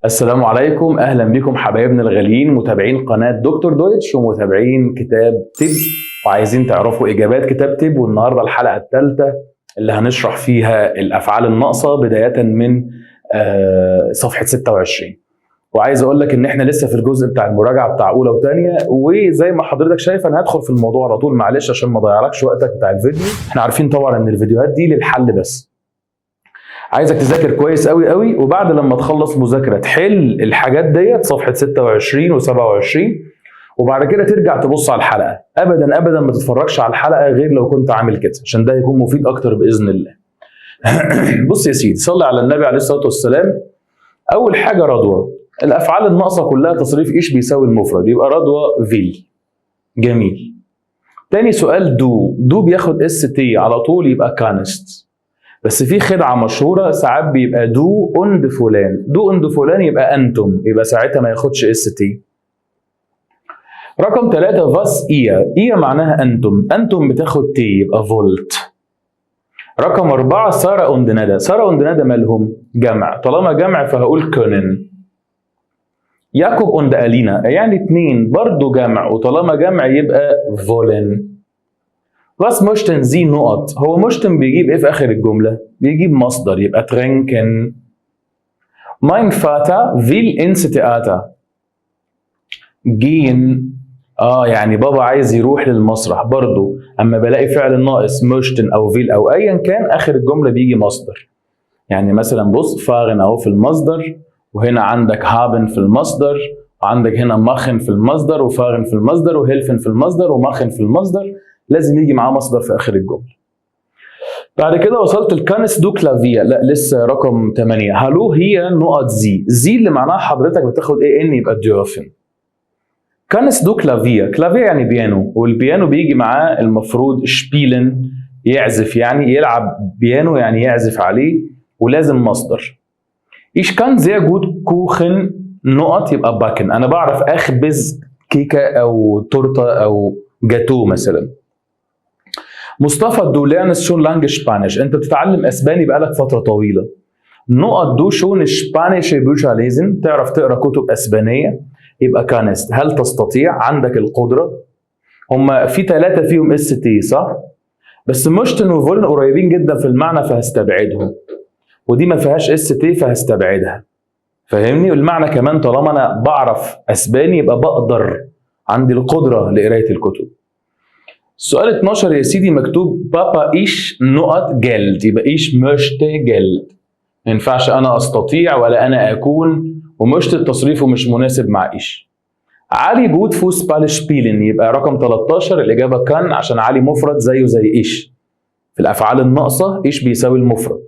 السلام عليكم، اهلا بكم حبايبنا الغاليين متابعين قناه دكتور دويتش ومتابعين كتاب تب، وعايزين تعرفوا اجابات كتاب تب. والنهارده الحلقه الثالثه اللي هنشرح فيها الافعال الناقصه بدايه من صفحه 26. وعايز اقول لك ان احنا لسه في الجزء بتاع المراجعه بتاع اولى وثانيه، وزي ما حضرتك شايف انا هدخل في الموضوع على طول، معلش عشان ما اضيعلكش وقتك بتاع الفيديو. احنا عارفين طبعا ان الفيديوهات دي للحل بس. عايزك تذاكر كويس قوي قوي، وبعد لما تخلص مذاكره تحل الحاجات ديت صفحه 26 و27، وبعد كده ترجع تبص على الحلقه. ابدا ابدا ما تتفرجش على الحلقه غير لو كنت عامل كده، عشان ده يكون مفيد اكتر باذن الله. بص يا سيدي، صلي على النبي عليه الصلاه والسلام. اول حاجه رضوى. الافعال الناقصه كلها تصريف ايش بيساوي المفرد، يبقى رضوى فيل. جميل. تاني سؤال دو بياخد اس تي على طول، يبقى كانست. بس في خدعه مشهوره، ساعات بيبقى دو اند فلان، دو اند فلان يبقى انتم، يبقى ساعتها ما ياخدش اس تي. رقم 3 فاس ايا معناها انتم بتاخد تي يبقى فولت. رقم 4 ساره اند ندى، ساره اند ندى مالهم؟ جمع، طالما جمع فهقول كونن. يعقوب اند الينا يعني اتنين برضو جمع، وطالما جمع يبقى فولن. Was möchten Sie نقط، هو möchten بيجيب ايه في اخر الجمله؟ بيجيب مصدر يبقى trinken. Mein Vater will ins Theater gehen. يعني بابا عايز يروح للمسرح. برضو اما بلاقي فعل ناقص möchten او will او ايا كان اخر الجمله بيجي مصدر. يعني مثلا بص، fahren اهو في المصدر، وهنا عندك haben في المصدر، وعندك هنا machen في المصدر، وfahren في المصدر، وhelfen في المصدر، وmachen في المصدر. لازم يجي معاه مصدر في اخر الجمله. بعد كده وصلت الكانس دو كلافيا، لا لسه رقم 8. هالو هي نقط زي اللي معناها حضرتك بتاخد ايه ان يبقى ديوفن. كانس دو كلافيا، كلافيا يعني بيانو، والبيانو بيجي معاه المفروض شبيلن يعزف، يعني يلعب بيانو يعني يعزف عليه، ولازم مصدر. ايش كان زي جود كوخن نقط يبقى باكن، انا بعرف اخبز كيكه او تورته او جاتو مثلا. مصطفى دو ليرنس شون لانج شبانيش، انت بتتعلم اسباني بقالك فتره طويله. نقط دو شون شبانيش بوشا لازم تعرف تقرا كتب اسبانيه، يبقى كانست. هل تستطيع؟ عندك القدره. هما في 3 فيهم اس تي صح؟ بس مشتن وفولن قريبين جدا في المعنى فهستبعدهم، ودي ما فيهاش اس تي فهستبعدها. فاهمني؟ والمعنى كمان طالما انا بعرف اسباني يبقى بقدر، عندي القدره لقرايه الكتب. السؤال 12 يا سيدي مكتوب بابا ايش نقط جلد، يبقى ايش مشت جلد. ما ينفعش انا استطيع ولا انا اكون، ومشت التصريف ومش مناسب مع ايش. علي جود فوس بالشبيلن، يبقى رقم 13 الاجابه كان، عشان علي مفرد زيه زي ايش. في الافعال الناقصه ايش بيساوي المفرد.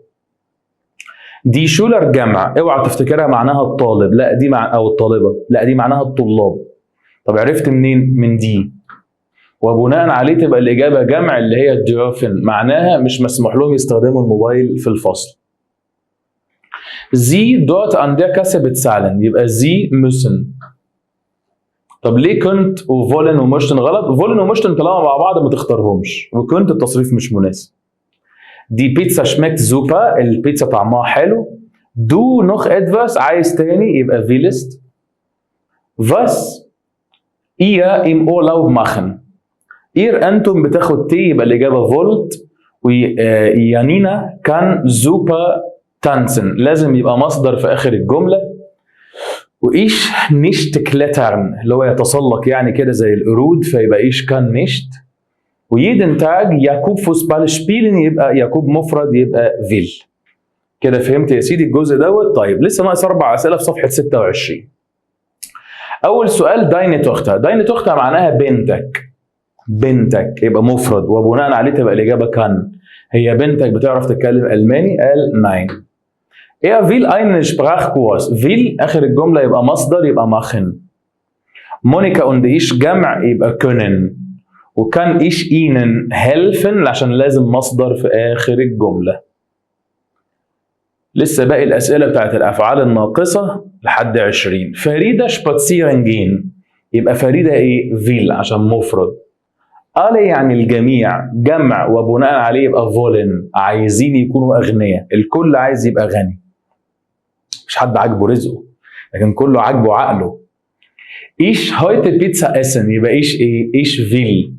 دي شولر جمع، اوعى تفتكرها معناها الطالب، لا دي او الطالبه، لا دي معناها الطلاب. طب عرفت منين؟ من دي، وبناء عليه تبقى الإجابة جمع اللي هي ديوفن، معناها مش مسموح لهم يستخدموا الموبايل في الفصل. زي دوت an der Kasse bezahlen، يبقى زي müssen. طب ليه كنت وفولن ومشتن غلط؟ فولن ومشتن طالما مع بعض ما تختارهمش، وكنت التصريف مش مناسب. دي بيتزا شميكت زوبا، البيتزا طعمها حلو. دو نوخ ادفاس، عايز تاني، يبقى فيلست. was ihr im Urlaub machen، إير أنتم بتاخد تي يبقى الإجابة فولت. ويانينا كان زوبا تانسن، لازم يبقى مصدر في آخر الجملة. وإيش نيشت كلترن اللي هو يتسلق يعني كده زي القرود، فيبقى إيش كان نيشت. ويدن تاج يعقوب فوسبال شبيلن، يبقى يعقوب مفرد يبقى فيل. كده فهمت يا سيدي الجزء دوت. طيب لسه ناقص 4 أسئلة في صفحة 26. أول سؤال داينة توختا، داينة توختا معناها بنتك. بنتك يبقى مفرد، وبناء عليه تبقى الإجابة كان. هي بنتك بتعرف تتكلم ألماني؟ قال ناين. Er will einen Sprachkurs، will آخر الجملة يبقى مصدر يبقى machen. مونيكا und ich جمع يبقى können. وكان ich ihnen helfen عشان لازم مصدر في آخر الجملة. لسه باقي الأسئلة بتاعت الأفعال الناقصة لحد 20. فريدة spazieren gehen، يبقى فريدة إيه؟ will عشان مفرد. alle يعني الجميع جمع، وبناء عليه يبقى فولن، عايزين يكونوا أغنياء، الكل عايز يبقى غني، مش حد عاجبه رزقه. لكن كله عاجبه عقله. Ich heute Pizza essen يبقى ich ايه؟ ich will.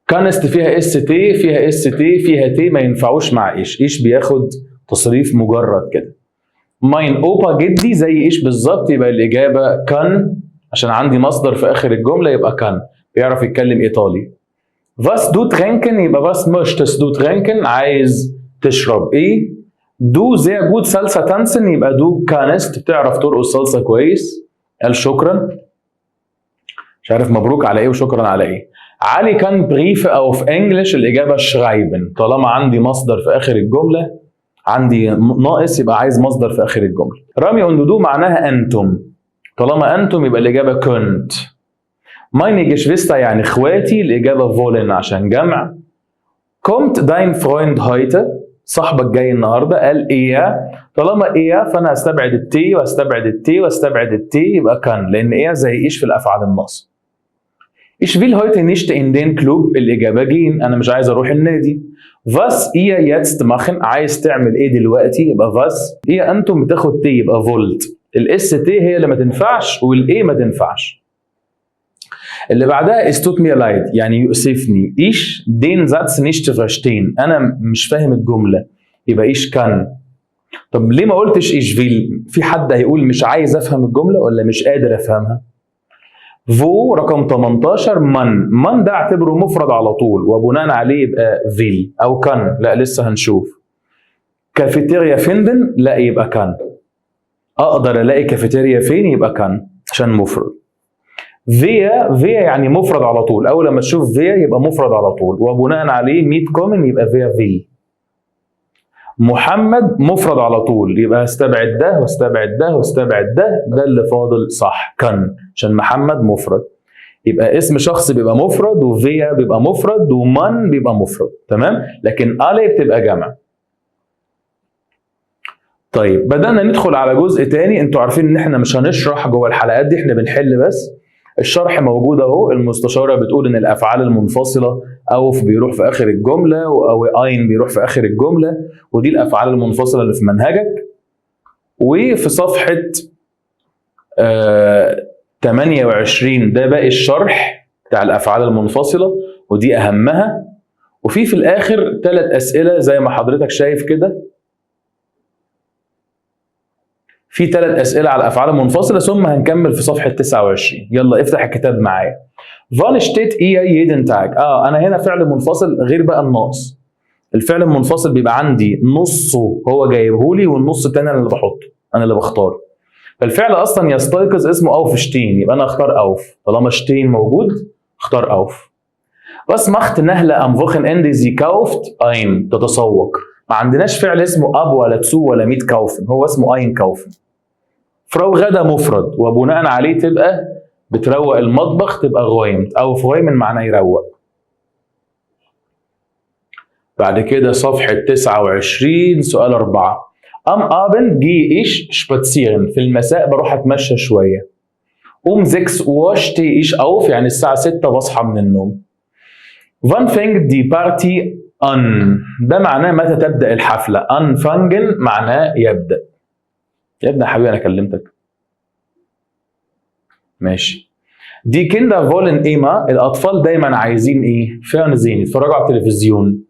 كانست فيها اس تي، فيها اس تي، فيها تي، ما ينفعوش مع ايش بياخد تصريف مجرد كده. ماين اوبا جدي زي ايش بالظبط، يبقى الاجابه كان، عشان عندي مصدر في اخر الجمله يبقى كان بيعرف يتكلم ايطالي. was du trinken يبقى was möchtest du trinken، عايز تشرب ايه. دو sehr gut salsa tanzen يبقى دو كانست بتعرف ترقص صلصه كويس. قال شكرا، مش عارف مبروك على ايه وشكرا على ايه. علي كان بريف او في انجلش، الاجابه شرايبن. طالما عندي مصدر في اخر الجمله عندي ناقص يبقى عايز مصدر في اخر الجمله. رامي وندودو معناها انتم، طالما انتم يبقى الاجابه كنت. مايني جشفيستا يعني اخواتي، الاجابه فولن عشان جمع. كومت داين فرويند هايته، صاحبك جاي النهارده. قال ايه، طالما ايه فانا هستبعد التي واستبعد التي واستبعد التي يبقى كان، لان ايه زي ايش في الافعال الناقصه. Ich will heute nicht in den Club، الإجابة جين، أنا مش عايز أروح النادي. Was ihr jetzt machen، عايز تعمل إيه دلوقتي يبقى was. إيه أنتم بتاخد تي يبقى فولت. الاس تي هي اللي ما تنفعش والإيه ما تنفعش. اللي بعدها es tut mir leid يعني يؤسفني. Ich den Satz nicht verstehen، أنا مش فاهم الجملة يبقى ich kann. طب ليه ما قلتش ich will؟ في حد هيقول مش عايز أفهم الجملة ولا مش قادر أفهمها؟ فو رقم 18 من ده اعتبره مفرد على طول وبناء عليه يبقى فيل او كان، لا لسه هنشوف. كافيتيريا فيندن، لا يبقى كان. اقدر الاقي كافيتيريا فين يبقى كان عشان مفرد. فيا يعني مفرد على طول، اول لما تشوف فيا يبقى مفرد على طول وبناء عليه ميت كومن يبقى فيا في. محمد مفرد على طول يبقى استبعد ده واستبعد ده واستبعد ده اللي فاضل صح كان، عشان محمد مفرد. يبقى اسم شخص بيبقى مفرد وفيا بيبقى مفرد ومن بيبقى مفرد، تمام؟ لكن الي بتبقى جمع. طيب بدأنا ندخل على جزء تاني. انتوا عارفين ان احنا مش هنشرح جوه الحلقات دي، احنا بنحل بس. الشرح موجود اهو. المستشاره بتقول ان الافعال المنفصله اوف بيروح في اخر الجمله، او اين بيروح في اخر الجمله، ودي الافعال المنفصله اللي في منهجك. وفي صفحه 28 ده باقي الشرح بتاع الافعال المنفصله ودي اهمها. وفي الاخر 3 اسئله زي ما حضرتك شايف كده، في 3 اسئله على الافعال المنفصله، ثم هنكمل في صفحه 29. يلا افتح الكتاب معايا. Wann steht ihr jeden Tag؟ انا هنا فعل منفصل غير بقى الناقص. الفعل المنفصل بيبقى عندي نصه هو جايبهولي والنص الثاني انا اللي بحطه، انا اللي بختاره. فالفعل اصلا يستيقظ اسمه aufstehen، يبقى انا اختار اوف. طالما شتين موجود اختار اوف. Was macht Nahle am Wochenende؟ Sie kauft ein، تتسوق. ما عندناش فعل اسمه اب ولا تسو ولا ميت كاوفن، هو اسمه اين كاوفن. فراو غدا مفرد وبناء عليه تبقى بتروق المطبخ تبقى غويمت، او فغيمن معناه يروق. بعد كده صفحة 29 سؤال 4. Am Abend gehe ich spazieren، في المساء بروح اتمشى شوية. 6 Uhr stehe ich auf، يعني الساعة 6 بصحى من النوم. Wann fängt die Party an؟ ده معناه متى تبدأ الحفلة. anfangen معناه يبدأ. يا ابني يا حبيبي انا كلمتك. ماشي. Die Kinder wollen immer، الأطفال دايما عايزين ايه؟ Fernsehen، يتفرجوا على التلفزيون.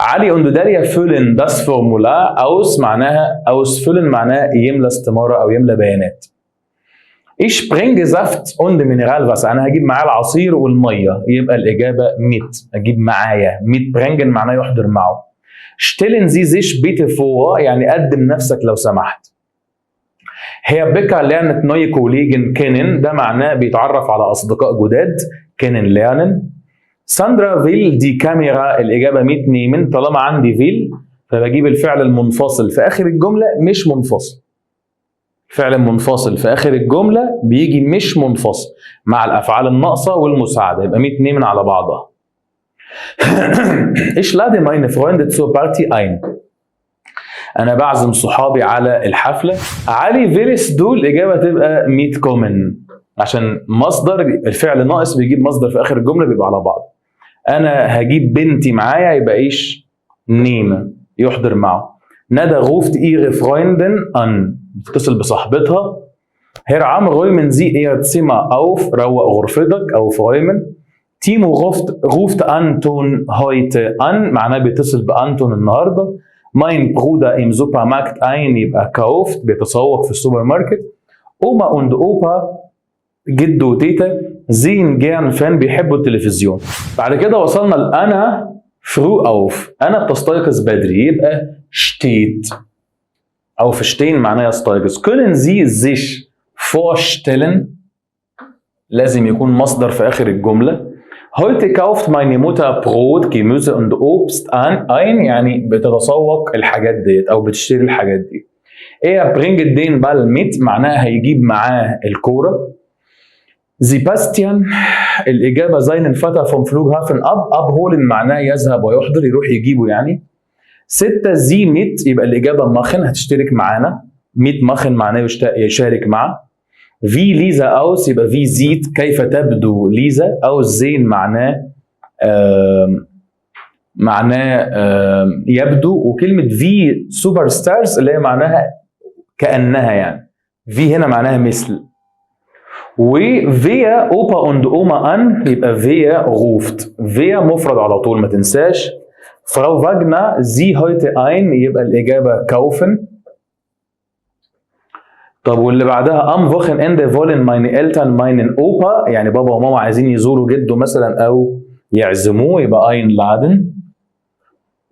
علي und Daria füllen das Formular aus، معناها ausfüllen معناه يملى استمارة أو يملى بيانات. Ich bringe Saft und Mineralwasser، أنا هجيب معاه العصير والمية، يبقى الإجابة mit، أجيب معايا. mit bringen معناه يحضر معه. Stellen Sie sich bitte vor، يعني قدم نفسك لو سمحت. Herr Becker lernt neue Kollegen kennen، ده معناه بيتعرف على أصدقاء جداد. kennen lernen. ساندرا فيل دي كاميرا، الإجابة ميت نيمن. طالما عندي فيل فبجيب الفعل المنفصل في آخر الجملة مش منفصل. الفعل المنفصل في آخر الجملة بيجي مش منفصل مع الأفعال الناقصة والمساعدة، يبقى ميت نيمن على بعضها. Ich lade meine Freunde zur Party ein، أنا بعزم صحابي على الحفلة. علي فيرس دول، الإجابة تبقى ميت كومن عشان مصدر الفعل ناقص بيجيب مصدر في آخر الجملة بيبقى على بعض. أنا هجيب بنتي معايا يبقى إيش؟ نيمة، يحضر معه. ندى غوفت إيغ فرويندن أن، بتتصل بصاحبتها Herr Am räumen Sie Ihr Zimmer auf, روق غرفتك أو räumen. Timo ruft Anton heute an، معناه بيتصل بأنتون النهارده. Mein Bruder im Supermarkt ein، يبقى kauft بيتسوق في السوبر ماركت. Oma und Opa جدو وتيتا sehen gern فان بيحبوا التلفزيون. بعد كده وصلنا لأنا früh auf، أنا بتستيقظ بدري، يبقى steht أو verstehen معناه يستيقظ. Können Sie sich vorstellen، لازم يكون مصدر في آخر الجملة. Heute kauft meine Mutter Brot, Gemüse und Obst ein، يعني بتتسوق الحاجات ديت أو بتشتري الحاجات دي. Er bringt den Ball mit، معناها هيجيب معاه الكورة. Sebastian، الإجابة seinen Vater vom Flughafen abholen، معناه يذهب ويحضر، يروح يجيبه يعني. 6 Sie mit، يبقى الإجابة machen، هتشترك معانا. mit machen معناه يشارك معه. Wie Lisa aus، يبقى wie sieht كيف تبدو ليزا. aus sehen معناه يبدو. وكلمة في سوبر ستارز اللي هي معناها كأنها يعني. في هنا معناها مثل. وفيا اوبا und اوما ان، يبقى فيا ruft. فيا مفرد على طول ما تنساش. فراو فاجنا زي heute ein، يبقى الإجابة kaufen. طب واللي بعدها am Wochenende wollen meine Eltern meinen Opa، يعني بابا وماما عايزين يزوروا جده مثلا أو يعزموه، يبقى einladen.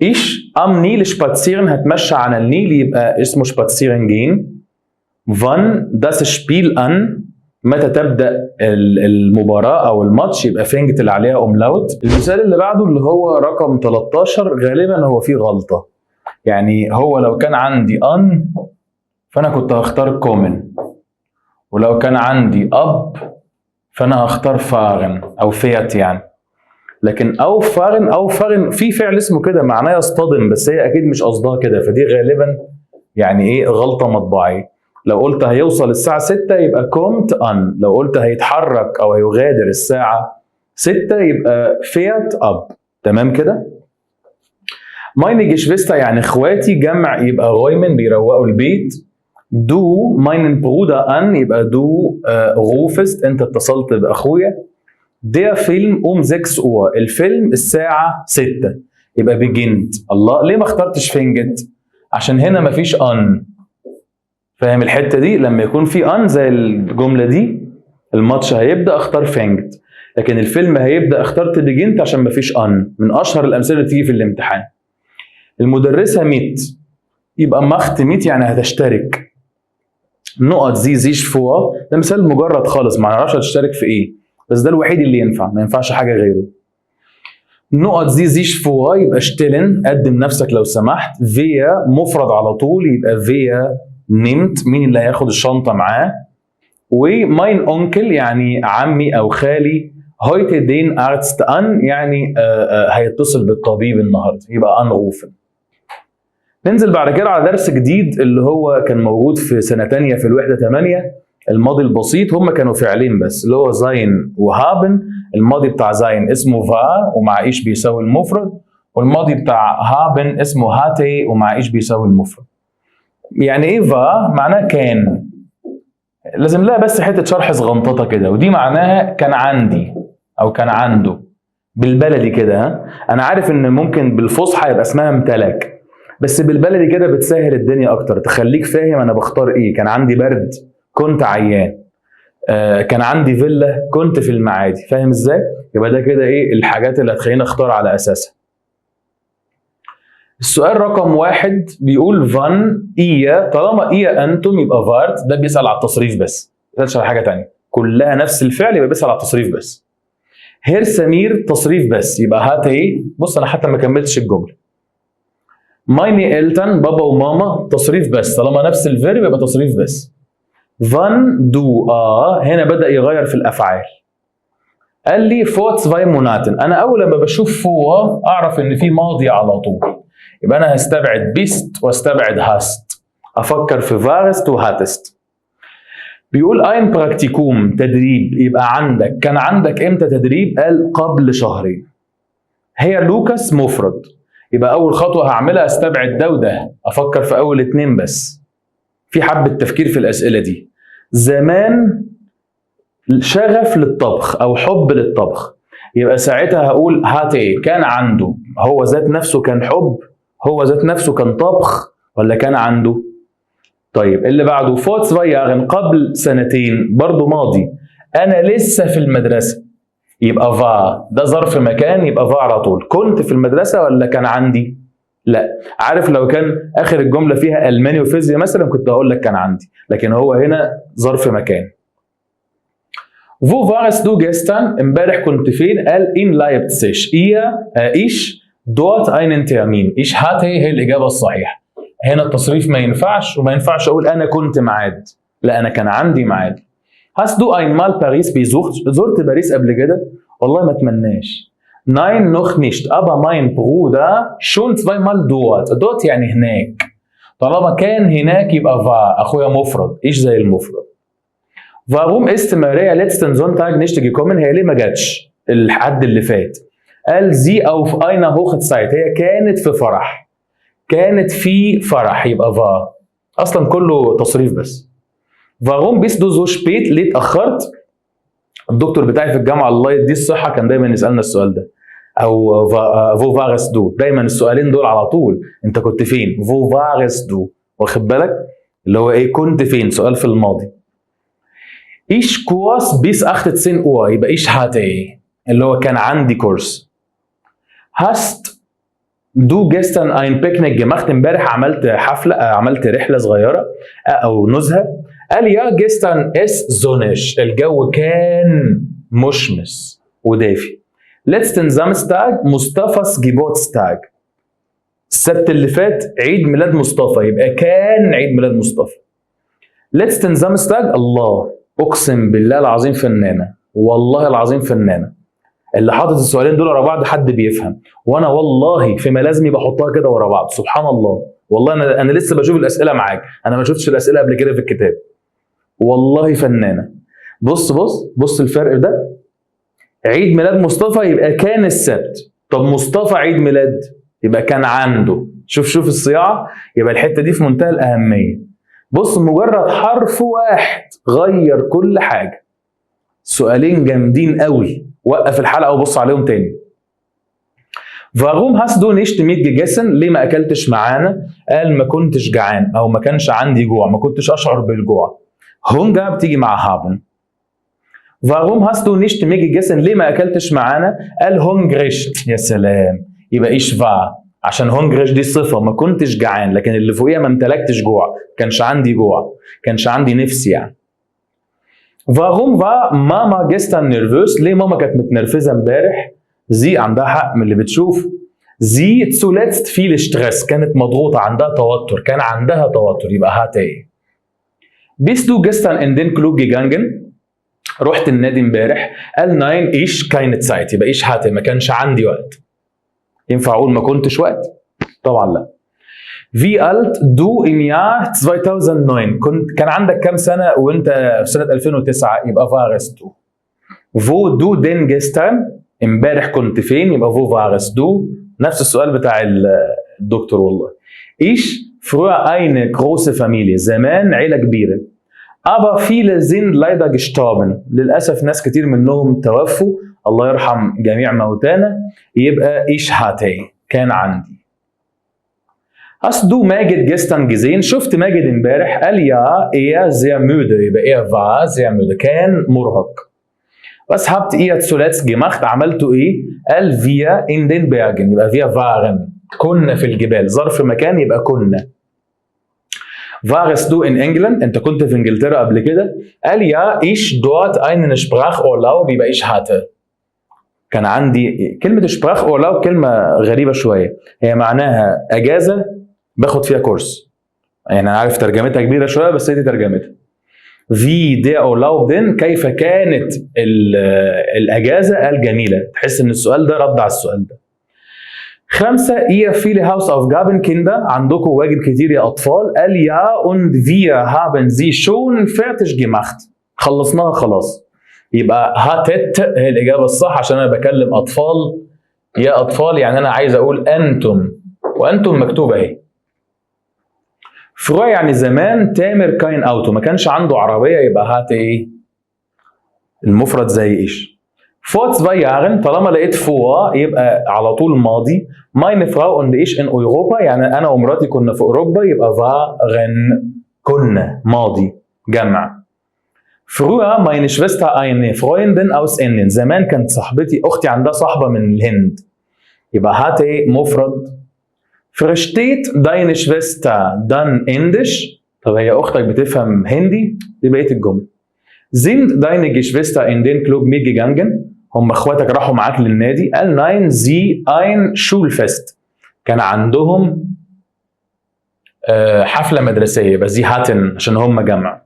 Ich am Nil spazieren، هتمشى على النيل، يبقى اسمه spazieren gehen. Wann das Spiel an، متى تبدأ المباراة أو الماتش، يبقى fängt اللي عليها أملاوت. المثال اللي بعده اللي هو رقم 13 غالبا هو فيه غلطة، يعني هو لو كان عندي an فأنا كنت هختار كومن، ولو كان عندي أب فأنا هختار فاغن أو فيات يعني. لكن أو فاغن في فعل اسمه كده معناه يصطدم، بس هي أكيد مش قصدها كده، فدي غالبا يعني إيه غلطة مطبعية. لو قلت هيوصل الساعة 6 يبقى كومت أن، لو قلت هيتحرك أو هيغادر الساعة 6 يبقى فيات أب. تمام كده؟ meine Geschwister يعني إخواتي، جمع يبقى غويمن بيروقوا البيت. Du meinen Bruder an، يبقى du rufst، انت اتصلت باخويا. Der Film um 6 Uhr، الفيلم الساعة 6، يبقى beginnt. الله، ليه ما اخترتش فينجت؟ عشان هنا مفيش an. فاهم الحتة دي؟ لما يكون في an زي الجملة دي الماتش هيبدأ اختار فينجت، لكن الفيلم هيبدأ اخترت beginnt عشان مفيش an. من اشهر الامثلة اللي تيجي في الامتحان. المدرسة ميت، يبقى مخت ميت يعني هتشترك. نقط زي زيش فوا، ده مثال مجرد خالص ما نعرفش هتشترك في ايه، بس ده الوحيد اللي ينفع، ما ينفعش حاجه غيره. نقط زي زيش فوا يبقى شتيلن، قدم نفسك لو سمحت. فيا مفرد على طول، يبقى فيا نمت، مين اللي هياخد الشنطه معاه. وماين اونكل يعني عمي او خالي. هويته دين ارتست ان، يعني هيتصل بالطبيب النهارده، يبقى انروفن. ننزل بعد كده على درس جديد اللي هو كان موجود في سنة تانية في الوحدة 8، الماضي البسيط. هما كانوا فعلين بس اللي هو زاين وهابن. الماضي بتاع زاين اسمه فا ومع ايش بيساوي المفرد، والماضي بتاع هابن اسمه هاتي ومع ايش بيساوي المفرد. يعني ايه فا؟ معناه كان. لازم لها بس حتة شرح صغنططة كده، ودي معناها كان عندي او كان عنده بالبلدي كده. انا عارف ان ممكن بالفصحى يبقى اسمها امتلك، بس بالبلدي كده بتسهل الدنيا اكتر، تخليك فاهم انا بختار ايه. كان عندي برد، كنت عيان. كان عندي فيلا، كنت في المعادي. فاهم ازاي؟ يبقى ده كده ايه الحاجات اللي هتخليني اختار على اساسها. السؤال رقم 1 بيقول فان ايا، طالما ايا انتم يبقى فارت، ده بيسأل على التصريف بس، ما بيسألش على حاجة تانية، كلها نفس الفعل يبقى بيسأل على التصريف بس. هير سمير تصريف بس، يبقى هات ايه. بص انا حتى ما كملتش الجملة. مايني إلتن بابا وماما تصريف بس، طالما نفس الفيرب يبقى تصريف بس. فان دو هنا بدأ يغير في الأفعال. قال لي فور 2 موناتن، أنا أول لما بشوف فور أعرف إن في ماضي على طول، يبقى أنا هستبعد بيست واستبعد هاست، أفكر في فارست وهاتست. بيقول أين براكتيكوم تدريب، يبقى عندك. كان عندك إمتى تدريب؟ قال قبل شهرين. هي لوكاس مفرد، يبقى أول خطوة هعملها استبعد ده وده، أفكر في أول 2 بس. في حبة تفكير في الأسئلة دي. زمان شغف للطبخ او حب للطبخ، يبقى ساعتها هقول هات ايه، كان عنده هو ذات نفسه كان حب، هو ذات نفسه كان طبخ، ولا كان عنده؟ طيب اللي بعده فوت صغير قبل سنتين، برضو ماضي، انا لسه في المدرسه، يبقى فا، ده ظرف مكان يبقى فا على طول. كنت في المدرسه ولا كان عندي؟ لا. عارف لو كان اخر الجمله فيها الماني وفيزياء مثلا كنت هقول لك كان عندي، لكن هو هنا ظرف مكان. Wo warst du gestern؟ امبارح كنت فين؟ قال in Leipzig. ich dort einen Termin. ich hatte هي الإجابة الصحيحة. هنا التصريف ما ينفعش، وما ينفعش أقول أنا كنت معاد، لا أنا كان عندي معاد. Hast du einmal Paris besucht؟ زرت باريس قبل كده؟ والله ما أتمناش. Nein noch nicht. aber mein Bruder schon zweimal dort. dort يعني هناك. طالما كان هناك يبقى war. أخويا مفرد. إيش زي المفرد. Warum ist Maria letzten Sonntag nicht gekommen؟ هي ليه ما جاتش الحد اللي فات؟ قال sie auf einer Hochzeit. هي كانت في فرح. كانت في فرح يبقى war. اصلا كله تصريف بس. Warum bist du so spät؟ ليه اتأخرت؟ الدكتور بتاعي في الجامعة الله يديه الصحة كان دايما يسألنا السؤال ده. او wo warst du؟ دايما السؤالين دول على طول. انت كنت فين؟ wo warst du؟ واخد بالك؟ اللي هو ايه كنت فين؟ سؤال في الماضي. Ich Kurs bis 18 Uhr يبقى ich hatte اللي هو كان عندي كورس. Hast du gestern ein Picknick gemacht؟ امبارح عملت حفلة، عملت رحلة صغيرة أو نزهة. قال يا gestern ist sonnig. الجو كان مشمس ودافي. Letzten Samstag مصطفى's Geburtstag. السبت اللي فات عيد ميلاد مصطفى، يبقى كان عيد ميلاد مصطفى. Letzten Samstag الله، اقسم بالله العظيم فنانه، والله العظيم فنانه. اللي حاطط السؤالين دول ورا بعض حد بيفهم، وانا والله في ملازمي بحطها كده ورا بعض. سبحان الله، والله انا لسه بشوف الاسئله معاك، انا ما شفتش الاسئله قبل كده في الكتاب. والله فنانه. بص بص بص الفرق ده. عيد ميلاد مصطفى يبقى كان السبت، طب مصطفى عيد ميلاد يبقى كان عنده. شوف الصياعه، يبقى الحته دي في منتهى الاهميه. بص مجرد حرف واحد غير كل حاجة. سؤالين جامدين قوي، وقف الحلقة وبص عليهم تاني. Warum hast du nicht mitgegessen؟ ليه ما أكلتش معانا؟ قال ما كنتش جعان أو ما كانش عندي جوع، ما كنتش أشعر بالجوع. Hunger بتيجي مع haben. Warum hast du nicht mitgegessen؟ ليه ما أكلتش معانا؟ قال hungrig. يا سلام، يبقى ich war. عشان hungrig دي صفة، ما كنتش جعان، لكن اللي فوقيها ما امتلكتش جوع، كانش عندي جوع، كانش عندي نفس يعني. Warum war Mama gestern nervös؟ ليه ماما كانت متنرفزة امبارح؟ sie عندها حق من اللي بتشوف. sie zuletzt viel Stress، كانت مضغوطة، عندها توتر، كان عندها توتر، يبقى hatte ايه؟ Bist du gestern in den Club gegangen؟ رحت النادي امبارح. قال nein ich keine Zeit، يبقى ich hatte ما كانش عندي وقت. ينفع اقول ما كنتش وقت؟ طبعا لا. Wie alt du im Jahr 2009؟ كان عندك كام سنة وانت في سنة 2009؟ يبقى warst du. Wo du denn gestern؟ امبارح كنت فين؟ يبقى wo warst du. نفس السؤال بتاع الدكتور والله. Ich früher eine große Familie، زمان عيلة كبيرة. Aber viele sind leider gestorben، للأسف ناس كتير منهم توفوا، الله يرحم جميع موتانا. يبقى ich hatte كان عندي. Hast du ماجد gestern gesehen؟ شفت ماجد امبارح؟ قال يا er sehr müde، يبقى er war sehr müde كان مرهق. Was habt ihr zuletzt gemacht؟ عملتوا ايه؟ قال wir in den Bergen، يبقى wir waren كنا في الجبال، ظرف مكان يبقى كنا. Warst du in England؟ انت كنت في انجلترا قبل كده؟ قال يا ich dort einen Sprachurlaub، يبقى ich hatte كان عندي. كلمة Sprachurlaub كلمة غريبة شوية، هي معناها أجازة باخد فيها كورس. يعني أنا عارف ترجمتها كبيرة شوية بس هي دي ترجمتها. Wie der Urlaub denn؟ كيف كانت الأجازة؟ قال جميلة. تحس إن السؤال ده رد على السؤال ده. 5 ihr viele Hausaufgaben Kinder؟ عندكم واجب كتير يا أطفال. قال ja und wir haben sie schon fertig gemacht، خلصناها خلاص. يبقى hattet هي الإجابة الصح عشان أنا بكلم أطفال. يا أطفال يعني أنا عايز أقول أنتم، وأنتم مكتوبة أهي. früher يعني زمان تامر kein Auto ما كانش عنده عربية يبقى hatte ايه؟ المفرد زي ايش؟ vor 2 Jahren طالما لقيت vor يبقى على طول ماضي. meine Frau und ich in Europa يعني أنا ومراتي كنا في أوروبا يبقى waren كنا ماضي جمع. früher meine Schwester eine Freundin aus Indien زمان كانت صاحبتي أختي عندها صاحبة من الهند يبقى hatte مفرد. versteht deine Schwester dann Indisch؟ طب هي أختك بتفهم هندي؟ دي بقية الجملة. sind deine Geschwister in den Club mitgegangen؟ هم اخواتك راحوا معاك للنادي؟ قال nein sie ein Schulfest كان عندهم حفلة مدرسية يبقى sie hatten عشان هم جمع.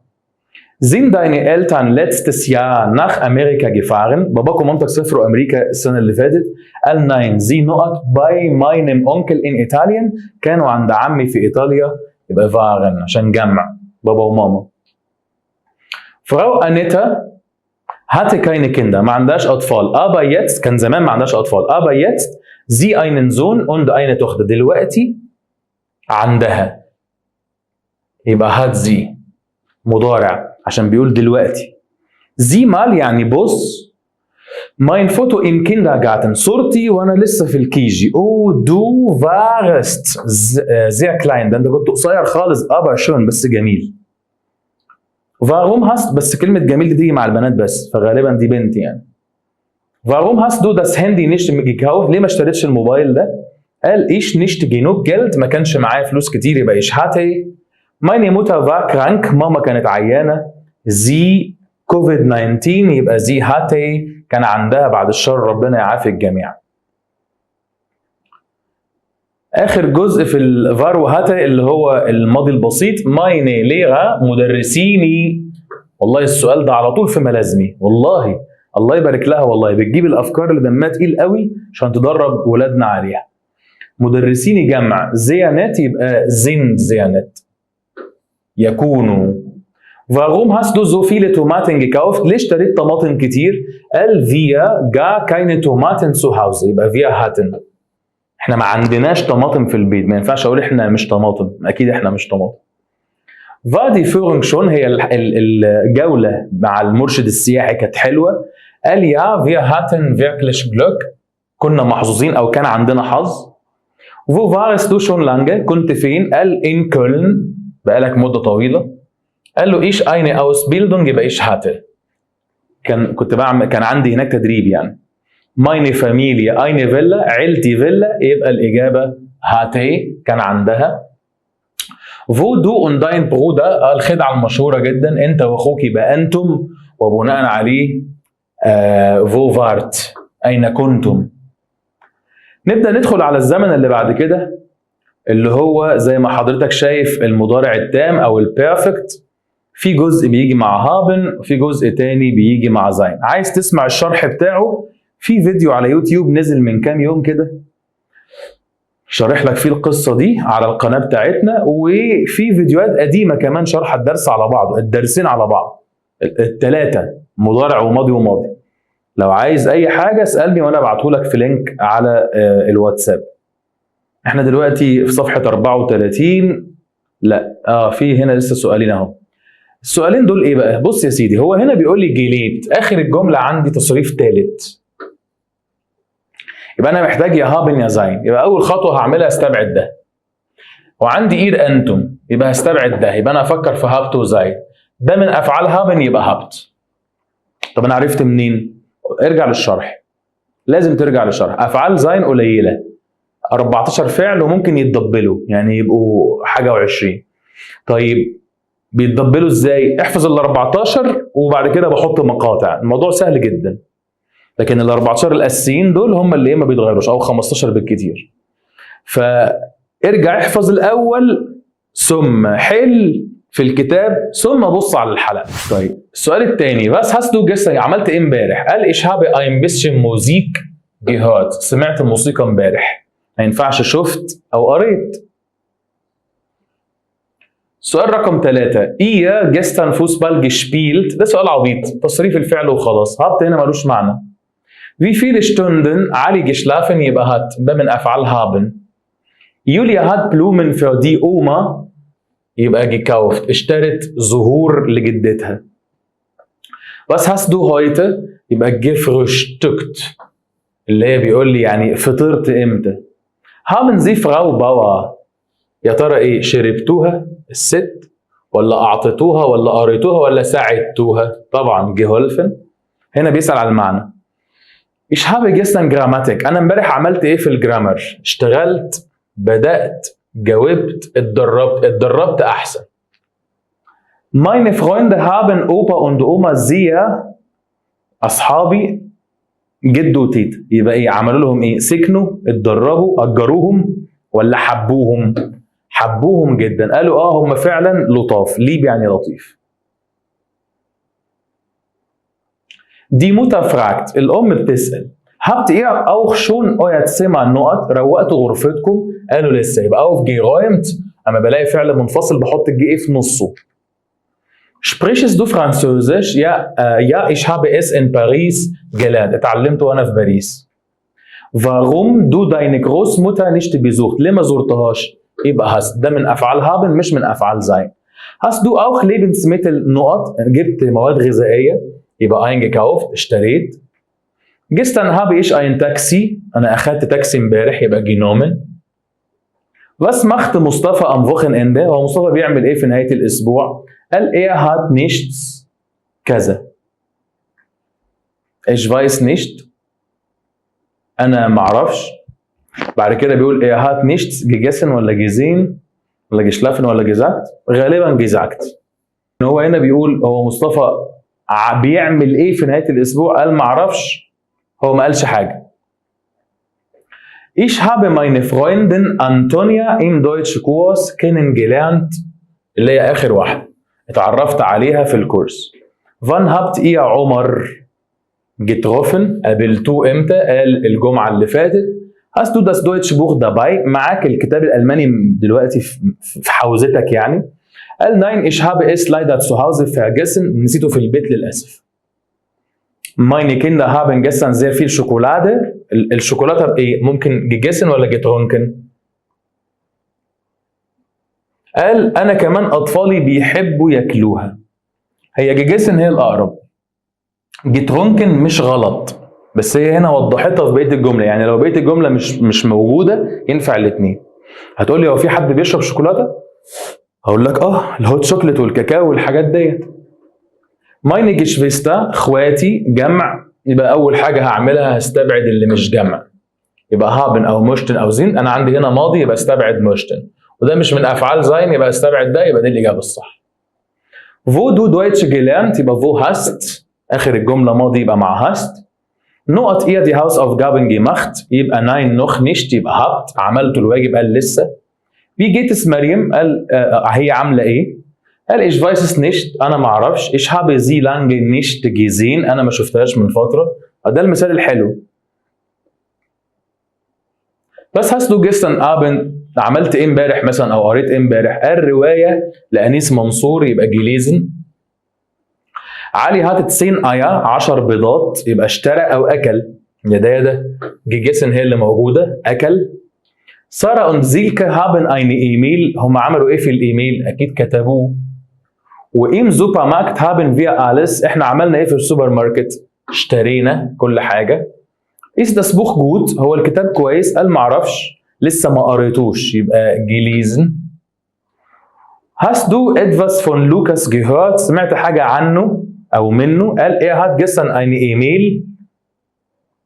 sind deine Eltern letztes Jahr nach Amerika gefahren؟ باباك ومامتك سافروا أمريكا السنة اللي فاتت؟ قال nein sie نقط bei meinem Onkel in Italien كانوا عند عمي في إيطاليا يبقى waren عشان جمع بابا وماما. Frau Anita hatte keine Kinder ما عندهاش أطفال aber jetzt كان زمان ما عندهاش أطفال aber jetzt sie einen Sohn und eine Tochter دلوقتي عندها يبقى hat sie مضارع عشان بيقول دلوقتي. sie mal يعني بص mein Foto im Kindergarten صورتي وانا لسه في الكيجي oh du warst sehr klein ده انت كنت قصير خالص aber schön بس جميل. warum hast بس كلمة جميل دي تيجي مع البنات بس فغالبا دي بنت يعني. warum hast du das Handy nicht gekauft؟ ليه ما اشتريتش الموبايل ده؟ قال ich nicht genug Geld ما كانش معايا فلوس كتير يبقى ich hatte. meine Mutter war krank ماما كانت عيانة. sie COVID-19 يبقى sie hatte كان عندها بعد الشر ربنا يعافي الجميع. آخر جزء في الفار وهاتا اللي هو الماضي البسيط meine Lehrer مدرسيني. والله السؤال ده على طول في ملازمي والله الله يبارك لها والله بتجيب الأفكار اللي دمها تقيل قوي عشان تدرب ولادنا عليها. مدرسيني جمع زيانات يبقى sind زيانات يكونوا. warum hast du so viele Tomaten gekauft؟ ليش اشتريت طماطم كتير؟ قال wir gar keine Tomaten zu Hause يبقى wir hatten احنا ما عندناش طماطم في البيت ما ينفعش اقول احنا مش طماطم اكيد احنا مش طماطم. war die Führung schon هي الجولة مع المرشد السياحي كانت حلوة. قال ja wir hatten wirklich Glück كنا محظوظين او كان عندنا حظ. wo warst du schon lange؟ كنت فين؟ قال in Köln بقالك مدة طويلة. قال له ich eine Ausbildung يبقى ich hatte كان عندي هناك تدريب يعني. meine Familie eine Villa عيلتي فيلا يبقى الإجابة hatte كان عندها. wo du und dein Bruder الخدعة المشهورة جدا أنت وأخوك يبقى أنتم وبناء عليه wo wart أين كنتم. نبدأ ندخل على الزمن اللي بعد كده اللي هو زي ما حضرتك شايف المضارع التام أو البيرفكت في جزء بيجي مع هابن وفي جزء تاني بيجي مع زين. عايز تسمع الشرح بتاعه في فيديو على يوتيوب نزل من كام يوم كده شارح لك فيه القصة دي على القناة بتاعتنا وفي فيديوهات قديمة كمان شرح الدرس على بعضه الدرسين على بعض التلاتة مضارع وماضي وماضي. لو عايز أي حاجة اسألني وأنا أبعته لك في لينك على الواتساب. احنا دلوقتي في صفحة 34 لا في هنا لسه سؤالين اهو. السؤالين دول ايه بقى؟ بص يا سيدي هو هنا بيقول لي جيليت اخر الجمله عندي تصريف ثالث يبقى انا محتاج يا هابن يا زين يبقى اول خطوه هعملها استبعد ده. وعندي اير انتم يبقى هستبعد ده يبقى انا افكر في هابت وزين ده من افعال هابن يبقى هابت. طب انا عرفت منين؟ ارجع للشرح لازم ترجع للشرح. افعال زين قليله 14 فعل وممكن يتدبلوا يعني يبقوا حاجه و20. طيب بيتدبلوا ازاي؟ احفظ ال 14 وبعد كده بحط مقاطع الموضوع سهل جدا. لكن ال 14 الاساسيين دول هم اللي ما بيتغيروش او 15 بالكتير. فارجع احفظ الاول ثم حل في الكتاب ثم بص على الحلقه. طيب السؤال الثاني بس hast du gestern عملت ايه امبارح؟ قال ich habe ein bisschen Musik gehört سمعت موسيقى امبارح. ما ينفعش شفت او قريت. سؤال رقم 3 ihr gestern Fußball gespielt ده سؤال عبيط تصريف الفعل وخلاص. habt هنا ملوش معنى. wie viele Stunden علي geschlafen يبقى hat ده من افعال haben. Julia hat Blumen für die Oma يبقى gekauft، اشترت زهور لجدتها. Was hast du heute؟ يبقى gefrühstückt، اللي هي بيقول لي يعني فطرت امتى. haben Sie Frau Bauer؟ يا ترى ايه، شربتوها الست ولا اعطيتوها ولا قريتوها ولا ساعدتوها؟ طبعا geholfen. هنا بيسأل على المعنى. Ich habe gestern Grammatik، انا امبارح عملت ايه في الجرامر؟ اشتغلت، بدأت، جاوبت، اتدربت احسن. Meine Freunde haben Opa und Oma sehr، اصحابي جد وتيتا، يبقى ايه، عملوا لهم ايه؟ سكنوا، اتدربوا، اجروهم ولا حبوهم؟ حبوهم جدا، قالوا هم فعلا لطاف. ليب يعني لطيف. دي Mutter fragt، الام بتسال. habt ihr auch schon euer Zimmer نقط، روقتوا غرفتكم؟ قالوا لسه. يبقى aufgeräumt، اما بلاقي فعل منفصل بحط الجي في نصه. Sprichst du Französisch؟ ja ich habe es in Paris gelernt، اتعلمته وانا في باريس. Warum du deine Großmutter nicht besucht؟ ليه ما زرتهاش؟ يبقى hast، ده من افعال haben مش من افعال sein. Hast du auch Lebensmittel نقط، جبت مواد غذائيه؟ يبقى eingekauft، اشتريت. Gestern habe ich ein Taxi، انا اخدت تاكسي امبارح، يبقى genommen. Was macht مصطفى am Wochenende؟ هو مصطفى بيعمل ايه في نهايه الاسبوع؟ قال hat nichts كذا. ich weiß nicht، انا معرفش. بعد كده بيقول hat nichts gegessen ولا gesehen ولا geschlafen ولا gesagt؟ غالبا gesagt. هو هنا بيقول هو مصطفى بيعمل ايه في نهايه الاسبوع؟ قال معرفش، هو ما قالش حاجه. Ich habe meine Freundin Antonia im Deutschkurs kennengelernt، اللي هي اخر واحده اتعرفت عليها في الكورس. Wann habt ihr عمر getroffen؟ قابلتوه امتى؟ قال الجمعه اللي فاتت. Hast du das Deutsche Buch dabei؟ معاك الكتاب الالماني دلوقتي في حوزتك يعني؟ قال nein ich habe es leider zu Hause vergessen، نسيته في البيت للاسف. Meine Kinder haben gestern sehr viel Schokolade، الشوكولاته بايه؟ ممكن gegessen ولا getrunken؟ قال انا كمان اطفالي بيحبوا ياكلوها. هي gegessen هي الاقرب، getrunken مش غلط، بس هي هنا وضحتها في بقيه الجمله. يعني لو بقيه الجمله مش موجوده ينفع الاثنين. هتقول لي هو في حد بيشرب شوكولاته؟ هقول لك الهوت شوكليت والكاكاو والحاجات ديت. Meine Geschwister، اخواتي، جمع، يبقى اول حاجه هعملها هستبعد اللي مش جمع، يبقى haben او möchten او sind. انا عندي هنا ماضي يبقى استبعد möchten، وده مش من افعال sein يبقى استبعد ده، يبقى دي الاجابه الصح. Wo du Deutsch gelernt، يبقى wo hast، اخر الجمله ماضي يبقى مع hast. نقط ihr die Hausaufgaben gemacht، يبقى nein noch nicht، يبقى habt، عملت الواجب قال لسه. Wie geht es مريم؟ قال هي عامله ايه؟ قال ich weiß es nicht، انا ما اعرفش. ich habe sie lange nicht gesehen، انا ما شفتهاش من فتره. ده المثال الحلو. بس hast du gestern Abend، عملت ايه امبارح مثلا او قريت ايه امبارح؟ قال روايه لانيس منصور، يبقى gelesen. علي هات 10 Eier، 10 بيضات، يبقى اشترى او اكل. يا ده gegessen هي اللي موجوده، اكل. سارة und Silke haben eine E-Mail، هم عملوا ايه في الايميل؟ اكيد كتبوه. وإم سوبر ماركت haben wir alles، احنا عملنا ايه في السوبر ماركت؟ اشترينا كل حاجه. Ist das Buch gut؟ هو الكتاب كويس؟ قال معرفش، لسه ما قريتوش، يبقى gelesen. Hast du etwas von Lukas gehört؟ سمعت حاجه عنه او منه؟ قال hat gestern eine E-Mail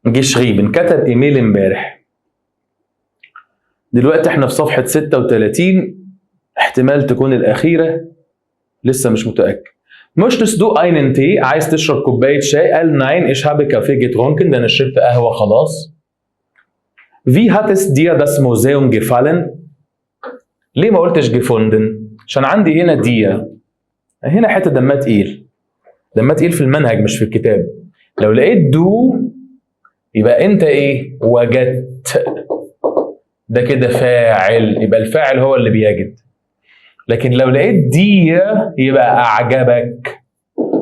geschrieben، كتب ايميل امبارح. دلوقتي احنا في صفحه 36، احتمال تكون الاخيره، لسه مش متاكد. Möchtest du einen Tee؟ عايز تشرب كوبايه شاي؟ قال nein ich habe Kaffee getrunken، ده انا شربت قهوه خلاص. Wie hat es dir das Museum gefallen؟ ليه ما قلتش gefunden؟ عشان عندي هنا دي، هنا حته دمها تقيل، دمها تقيل في المنهج مش في الكتاب. لو لقيت دو يبقى انت ايه؟ وجدت، ده كده فاعل، يبقى الفاعل هو اللي بيجد. لكن لو لقيت دي يبقى اعجبك.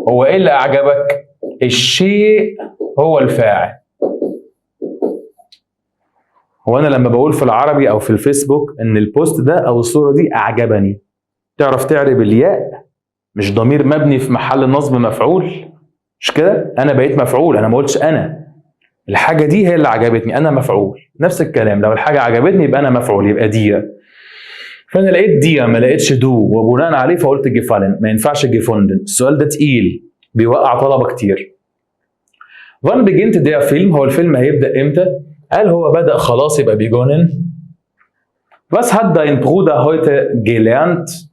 هو ايه اللي اعجبك؟ الشيء هو الفاعل. هو انا لما بقول في العربي او في الفيسبوك ان البوست ده او الصوره دي اعجبني، تعرف تعرب الياء؟ مش ضمير مبني في محل نصب مفعول؟ مش كده؟ انا بقيت مفعول، انا ما قلتش انا. الحاجه دي هي اللي عجبتني، انا مفعول. نفس الكلام، لو الحاجه عجبتني يبقى انا مفعول، يبقى دي. فانا لقيت دي ما لقيتش دو، وبناء عليه فقلت جيفالن. ما ينفعش جيفوندن. السؤال ده تقيل، بيوقع طلبه كتير. Wann beginnt der Film؟ هو الفيلم هيبدا امتى؟ قال هو بدا خلاص، يبقى begonnen. Was hat dein Bruder heute gelernt؟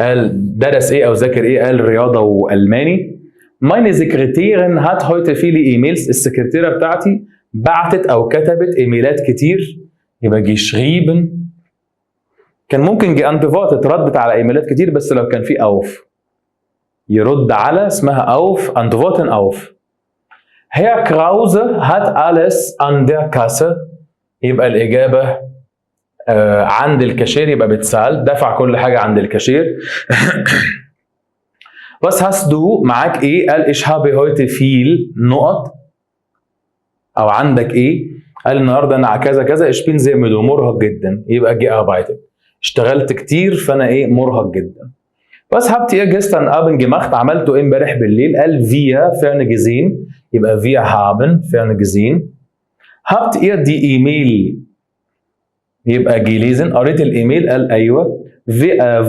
قال درس ايه او ذاكر ايه؟ قال رياضه والماني. Meine Sekretärin hat heute viele E-Mails. السكرتيره بتاعتي بعتت او كتبت ايميلات كتير، يبقى geschrieben. كان ممكن geantwortet ردت على ايميلات كتير، بس لو كان في auf يرد على اسمها auf، antworten auf. Herr Krause hat alles an der Kasse. يبقى الإجابة عند الكاشير، يبقى بتسأل دفع كل حاجة عند الكاشير. Was hast du؟ معاك إيه؟ قال ich habe heute viel نقط. أو عندك إيه؟ قال النهاردة أنا كذا كذا. ich bin sehr müde، مرهق جدا، يبقى gearbeitet. اشتغلت كتير فأنا إيه؟ مرهق جدا. Was habt ihr gestern Abend gemacht؟ عملته إيه امبارح بالليل؟ قال wir fern gesehen، يبقى wir haben fern gesehen. Habt ihr die E-Mail؟ يبقى gelesen، قريت الإيميل؟ قال أيوه.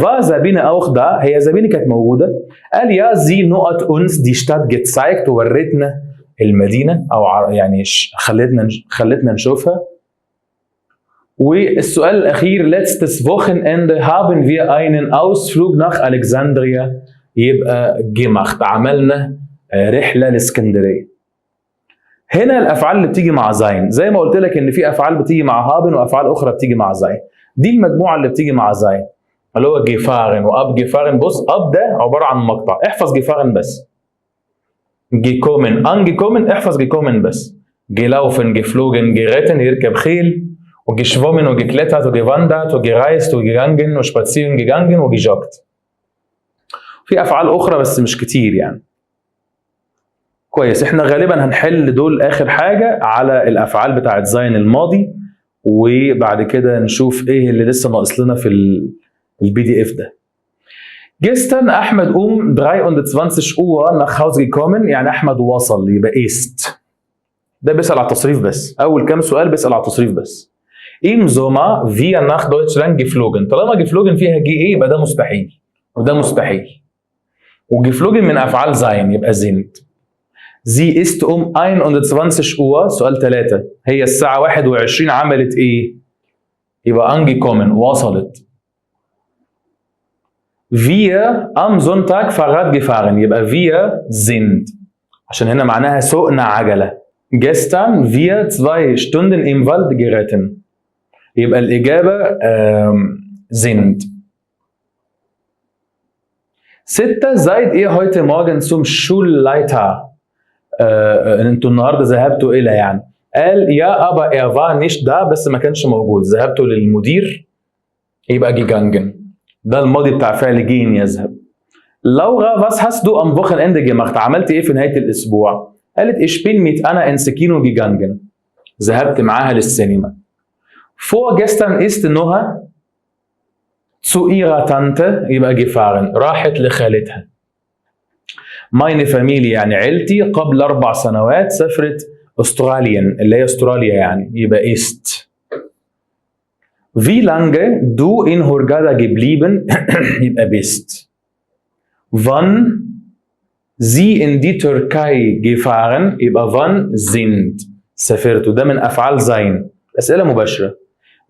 war Sabine auch da؟ هي زبيني كانت موجودة. قال ja sie نقط uns die Stadt gezeigt، ورتنا المدينة، أو يعني خلتنا نشوفها. والسؤال الأخير letztes Wochenende haben wir einen Ausflug nach Alexandria، يبقى gemacht، عملنا رحلة لإسكندرية. هنا الأفعال اللي بتيجي مع زين، زي ما قلت لك إن في أفعال بتيجي مع هابن وأفعال أخرى بتيجي مع زين. دي المجموعة اللي بتيجي مع زين، اللي هو جيفارن وأب جيفارن. بص أب ده عبارة عن مقطع، احفظ جيفارن بس. جيكومن أنجيكومن، احفظ جيكومن بس. جيلaufen جيفلوجن جيريتن، يركب خيل. وجيشفومن وجيكلترت وجيفاندرت وجيرايست وجيجانجن وشباتسيرن جيجانجن وجيجوكت. في أفعال أخرى بس مش كتير يعني. كويس، احنا غالبا هنحل دول آخر حاجة على الأفعال بتاعت زين الماضي، وبعد كده نشوف إيه اللي لسه ناقص لنا في الPDF ده. Gestern Ahmed 23 Uhr nach Hause gekommen، يعني أحمد وصل، يبقى ist. ده بيسأل على التصريف بس، أول كام سؤال بيسأل على التصريف بس. Im Sommer wir nach Deutschland geflogen. طالما geflogen فيها جي ايه يبقى ده مستحيل وده مستحيل. وجeflogen من أفعال sein يبقى sind. Sie ist 21 Uhr، سؤال 3، هي الساعة 21 عملت إيه؟ يبقى angekommen، وصلت. Wir am Sonntag Fahrrad gefahren، يبقى wir sind، عشان هنا معناها سوقنا عجلة. Gestern wir 2 Stunden im Wald geritten، يبقى الإجابة sind. 6 seid ihr heute Morgen zum Schulleiter؟ انتوا النهارده ذهبتوا الى يعني. قال يا ابا er war nicht da، بس ما كانش موجود. ذهبتوا للمدير، يبقى gegangen. ده الماضي بتاع فعل جين، يذهب. Laura was hast du am Wochenende gemacht؟ عملت ايه في نهايه الاسبوع؟ قالت ich bin mit Anna ins Kino gegangen، ذهبت معاها للسينما. Vorgestern ist Noah zu ihrer Tante، يبقى gefahren، راحت لخالتها. Meine Familie يعني عيلتي قبل 4 سنوات سافرت أستراليا، اللي هي أستراليا يعني، يبقى ist. Wie lange du in Hurghada geblieben؟ يبقى bist. Wann sie in die Türkei gefahren؟ يبقى wann sind، سافرت. وده من أفعال sein، أسئلة مباشرة.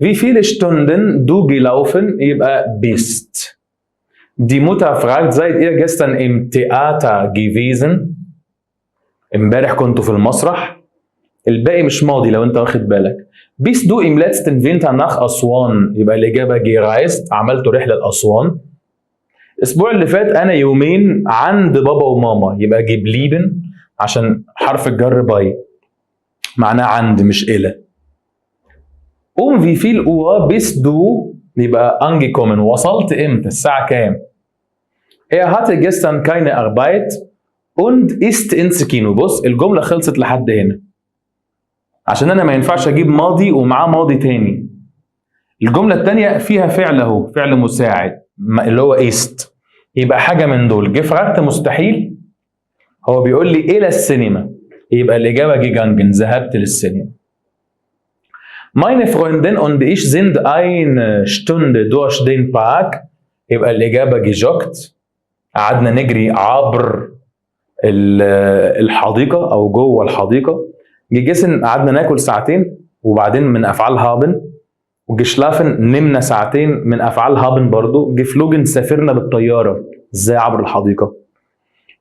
Wie viele Stunden du gelaufen؟ يبقى bist. Die Mutter fragt seid ihr gestern im Theater gewesen؟ امبارح كنتوا في المسرح. الباقي مش ماضي لو انت واخد بالك. Bist du im letzten Winter nach أسوان؟ يبقى الإجابة gereist، عملتوا رحلة لأسوان. الأسبوع اللي فات أنا يومين عند بابا وماما، يبقى geblieben عشان حرف الجر باي، معناه عند مش إلى. wie viel Uhr bist du؟ يبقى angekommen، وصلت امتى؟ الساعة كام؟ Er hatte gestern keine Arbeit und ist ins Kino. بص الجملة خلصت لحد هنا، عشان أنا ما ينفعش أجيب ماضي ومعاه ماضي تاني. الجملة التانية فيها فعل أهو، فعل مساعد، اللي هو ist، يبقى حاجه من دول. gefragt مستحيل، هو بيقول لي الى السينما، يبقى الاجابه gegangen، ذهبت للسينما. meine Freundin und ich sind eine Stunde durch den Park، يبقى الاجابه gejoggt، قعدنا نجري عبر الحديقه او جوه الحديقه. gegessen قعدنا ناكل ساعتين، وبعدين من افعال هابن. وجشلافن نمنا ساعتين من افعال هابن برضو. geflogen سافرنا بالطياره، ازاي عبر الحديقه.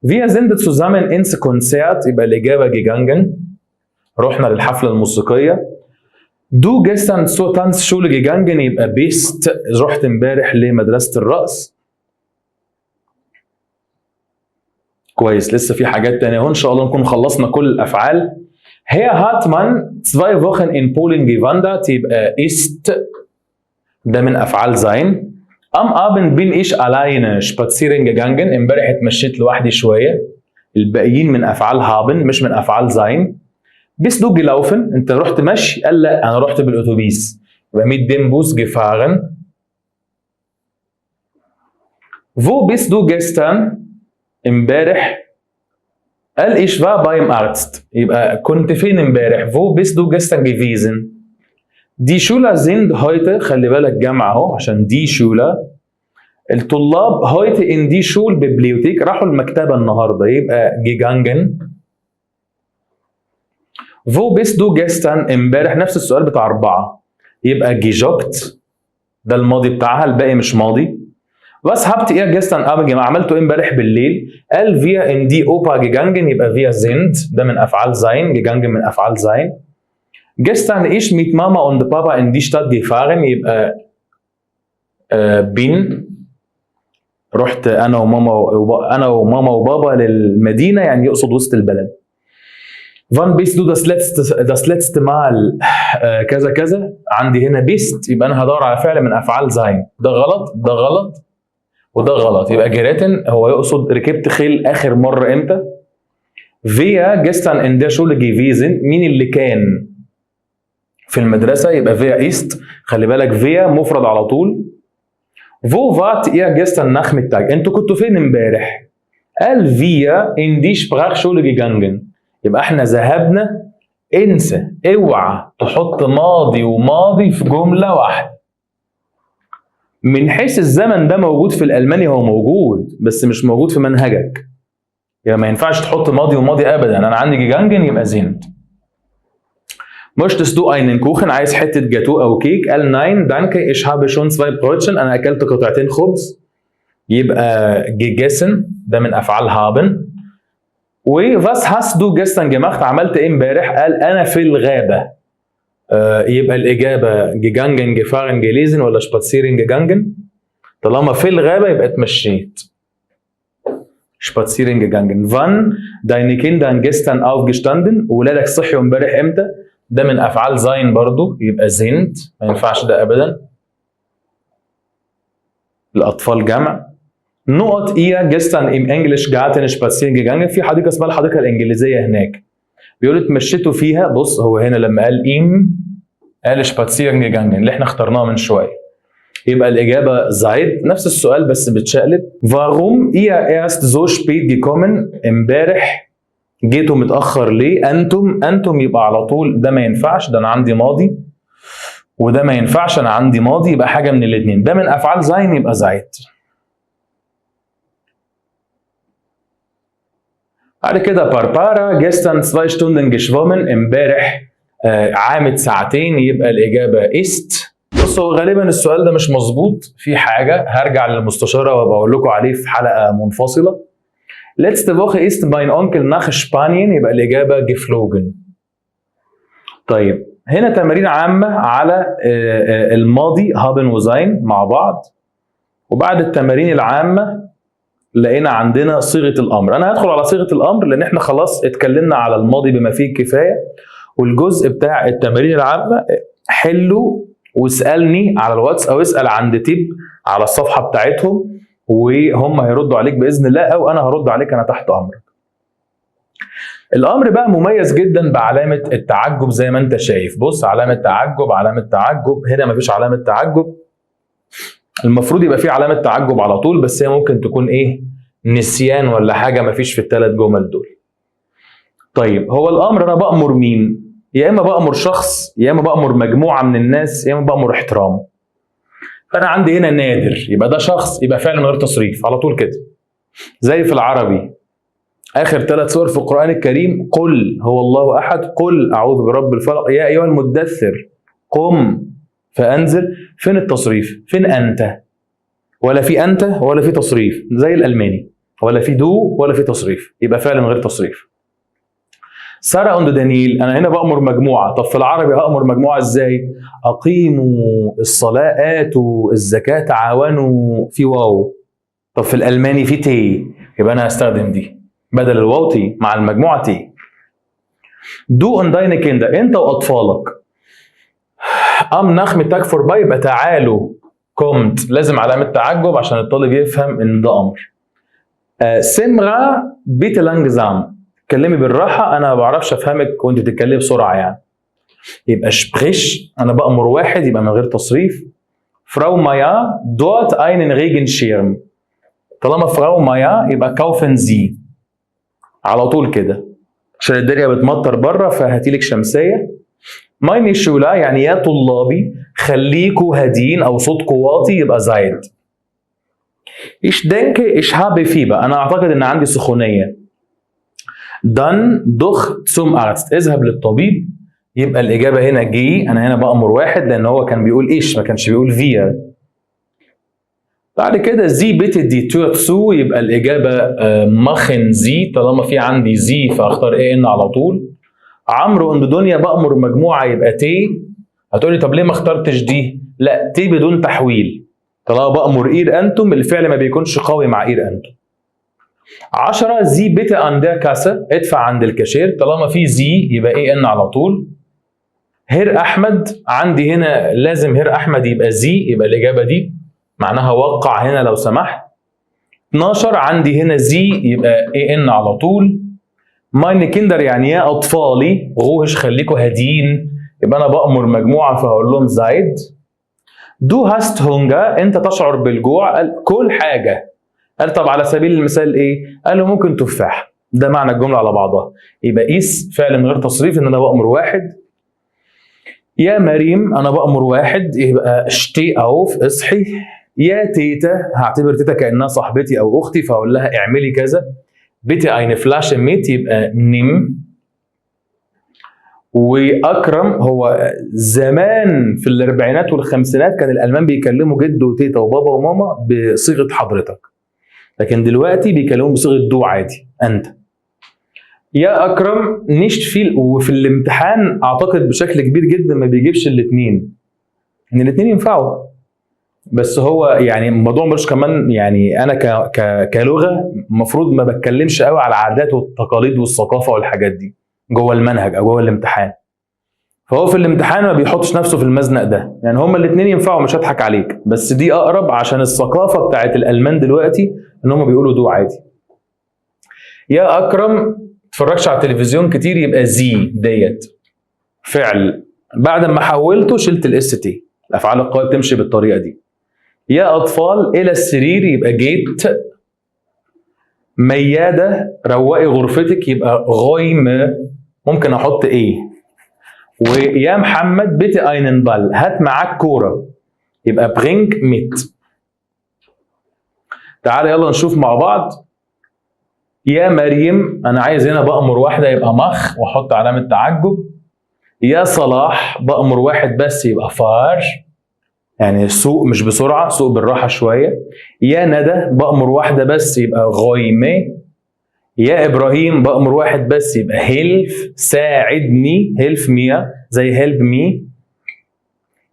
wir sind zusammen ins Konzert، يبقى الاجابه gegangen، رحنا للحفله الموسيقيه. du gestern zur Tanzschule gegangen، يبقى bist، رحت امبارح لمدرسه الرقص. كويس، لسه في حاجات تانية اهو، ان شاء الله نكون خلصنا كل الافعال. Herr hat man 2 Wochen in Polen gewandert، يبقى ist، ده من افعال sein. Am Abend bin ich alleine spazieren gegangen، امبارح اتمشيت لوحدي شويه. الباقيين من افعال haben مش من افعال sein. bist du gelaufen، انت رحت مشي؟ قال لا انا رحت بالاتوبيس، يبقى mit dem Bus gefahren. Wo bist du gestern، امبارح قال ich war beim Arzt، يبقى كنت فين امبارح. wo bist du gestern gewesen. die Schüler sind heute، خلي بالك جمع اهو عشان die Schüler، الطلاب heute in die Schulbibliothek، راحوا المكتبة النهارده، يبقى gegangen. wo bist du gestern، امبارح نفس السؤال بتاع 4، يبقى gejoggt، ده الماضي بتاعها، الباقي مش ماضي. was habt ihr gestern Abend gemacht، عملتوا ايه امبارح بالليل؟ قال wir in die Oper gegangen، يبقى wir sind، ده من افعال sein، gegangen من افعال sein. gestern ich mit Mama und Papa in die Stadt gefahren، يبقى bin، رحت انا وماما وبابا للمدينه، يعني يقصد وسط البلد. wann bist du das letzte Mal كذا كذا، عندي هنا bist، يبقى انا هدور على فعل من افعال sein. ده غلط، ده غلط، وده غلط، يبقى جيراتن هو يقصد ركبت خيل اخر مره امتى. wir gestern in der Schule gewesen، مين اللي كان في المدرسه؟ يبقى wir ist، خلي بالك wir مفرد على طول. wo wart ihr gestern Nachmittag، انتوا كنتوا فين امبارح؟ قال wir in die Sprachschule gegangen، يبقى احنا ذهبنا. انسى، اوعى تحط ماضي وماضي في جمله واحده. من حيث الزمن ده موجود في الالماني، هو موجود بس مش موجود في منهجك، يعني ما ينفعش تحط ماضي وماضي ابدا. انا عندي جيجانجن يبقى زينت. möchtest du einen Kuchen، عايز حته جاتو او كيك؟ قال nein danke ich habe schon 2 Brötchen، انا اكلت قطعتين خبز، يبقى gegessen، ده من افعال haben. و was hast du gestern gemacht، عملت ايه امبارح؟ قال انا في الغابه، يبقى الاجابه gegangen gefahren gelesen ولا spazieren gegangen. طالما في الغابه يبقى اتمشيت، spazieren gegangen. wann deine Kinder gestern aufgestanden، ولادك صحيوا امبارح امتى؟ ده من افعال sein برضو، يبقى sind، ما ينفعش ده ابدا، الاطفال جمع. نقط ihr gestern im English Garten spazieren gegangen، في حديقه اسمها الحديقه الانجليزيه هناك، بيقول اتمشيتوا فيها. بص هو هنا لما قال im قال spazieren gegangen اللي احنا اخترناه من شويه، يبقى الاجابه زايد. نفس السؤال بس بتشقلب. warum ihr erst so spät gekommen، امبارح جيتوا متاخر ليه؟ انتم يبقى على طول، ده ما ينفعش، ده انا عندي ماضي، وده ما ينفعش، انا عندي ماضي، يبقى حاجه من الاثنين. ده من افعال sein يبقى زايد. بعد كده باربارا gestern 2 Stunden geschwommen، امبارح عامت ساعتين، يبقى الاجابه ist. بصوا غالبا السؤال ده مش مظبوط، في حاجه هرجع للمستشاره وبقول لكم عليه في حلقه منفصله. letzte Woche ist mein Onkel nach Spanien، يبقى الاجابه geflogen. طيب هنا تمارين عامه على الماضي haben وsein مع بعض، وبعد التمارين العامه لقينا عندنا صيغه الامر. انا هدخل على صيغه الامر لان احنا خلاص اتكلمنا على الماضي بما فيه الكفايه، والجزء بتاع التمارين العامه حله واسالني على الواتس او اسال عند تيب على الصفحه بتاعتهم، وهم هيردوا عليك باذن الله، او انا هرد عليك، انا تحت امرك. الامر بقى مميز جدا بعلامه التعجب زي ما انت شايف. بص علامه تعجب، علامه تعجب، هنا مفيش علامه تعجب، المفروض يبقى فيه علامة تعجب على طول، بس هي ممكن تكون ايه؟ نسيان ولا حاجة مفيش في الثلاث جمل دول. طيب هو الأمر أنا بأمر مين؟ يا إما بأمر شخص، يا إما بأمر مجموعة من الناس، يا إما بأمر احترام. فأنا عندي هنا نادر، يبقى ده شخص، يبقى فعل من غير تصريف على طول كده. زي في العربي آخر 3 سور في القرآن الكريم، قل هو الله أحد، قل أعوذ برب الفلق، يا أيها المدثر قم فأنذر. فين التصريف؟ فين أنت؟ ولا في أنت ولا في تصريف، زي الألماني، ولا في دو ولا في تصريف، يبقى فعل من غير تصريف. سارة عند دانيال، أنا هنا بأمر مجموعة. طب في العربي هأمر مجموعة إزاي؟ أقيموا الصلاة، آتوا الزكاة، تعاونوا، في واو. طب في الألماني في تي، يبقى أنا هستخدم دي بدل الواو تي، مع المجموعة تي. دو أن داين كيندا، أنت وأطفالك. أم نخ متاك فور باي، يبقى تعالوا. كومت لازم علامة تعجب عشان الطالب يفهم إن ده أمر. سمغا بيت لانجزام، اتكلمي بالراحة، أنا ما بعرفش أفهمك وأنت بتتكلمي بسرعة يعني. يبقى شبريش، أنا بأمر واحد، يبقى من غير تصريف. فراو مايا دوت أينن ريجنشيرم، طالما فراو مايا يبقى كاوفن زي على طول كده، عشان الدنيا بتمطر بره فهاتيلك شمسية. مايني شولا يعني يا طلابي خليكوا هادين أو صوتكوا واطي، يبقى زايد. إيش دنك إيش هابي فيبا، أنا أعتقد إن عندي سخونية. دان دخ تسوم أرست، اذهب للطبيب، يبقى الإجابة هنا جي. أنا هنا بأمر واحد لأن هو كان بيقول إيش، ما كانش بيقول فيا. بعد كده زي بيت دي تسو، يبقى الإجابة مخن زي، طالما في عندي زي فأختار إيه إن على طول. عمرو عند دنيا بأمر مجموعة، يبقى تي. هتقولي طب ليه ما اخترتش دي؟ لا، تي بدون تحويل. طالما بأمر إير أنتم، الفعل ما بيكونش قوي مع إير أنتم. 10 زي بيت عندها كاسة، ادفع عند الكاشير، طالما في زي يبقى إيه إن على طول. هير أحمد، عندي هنا لازم هير أحمد يبقى زي، يبقى الإجابة دي معناها وقع هنا لو سمحت. 12 عندي هنا زي، يبقى إيه إن على طول. ماين كيندر يعني يا أطفالي، غوهش خليكوا هادين، يبقى أنا بأمر مجموعة فهقول لهم زايد. دو هاست هونجا، أنت تشعر بالجوع، قال كل حاجة. قال طب على سبيل المثال إيه؟ قال له ممكن تفاح، ده معنى الجملة على بعضها. يبقى إيس فعل من غير تصريف، إن أنا بأمر واحد. يا مريم أنا بأمر واحد، يبقى اشتي أوف اصحي. يا تيتا، هعتبر تيتا كأنها صاحبتي أو أختي فهقول لها اعملي كذا. بيتي أين فلاش ميت، يبقى نيم. وأكرم، هو زمان في الأربعينات والخمسينات كان الألمان بيكلموا جد وتيتا وبابا وماما بصيغة حضرتك، لكن دلوقتي بيكلموا بصيغة دو عادي، أنت. يا أكرم نشت فيل، وفي الامتحان أعتقد بشكل كبير جدا ما بيجيبش الاثنين، إن الاثنين ينفعوا، بس هو يعني الموضوع مش كمان يعني أنا كلغة المفروض ما بتكلمش قوي على العادات والتقاليد والثقافة والحاجات دي جوه المنهج أو جوه الامتحان، فهو في الامتحان ما بيحطش نفسه في المزنق ده، يعني هما الاثنين ينفعوا مش هضحك عليك، بس دي أقرب عشان الثقافة بتاعت الألمان دلوقتي إن هما بيقولوا دو عادي. يا أكرم اتفرجش على التلفزيون كتير، يبقى زي ديت فعل، بعد ما حولته شلت الاس تي. الافعال القويه بتمشي بالطريقه دي. يا اطفال الى السرير، يبقى جيت. مياده روقي غرفتك، يبقى غويم، ممكن احط ايه. ويا محمد بيتي اينن بال، هات معاك كوره، يبقى برينج ميت. تعالى يلا نشوف مع بعض. يا مريم، انا عايز هنا بأمر واحده يبقى مخ واحط علامه تعجب. يا صلاح بأمر واحد بس يبقى فار، يعني سوق مش بسرعة، سوق بالراحة شوية. يا ندى بأمر واحدة بس يبقى غايمة. يا إبراهيم بأمر واحد بس يبقى هيلف، ساعدني، هيلف ميا زي هيلب مي.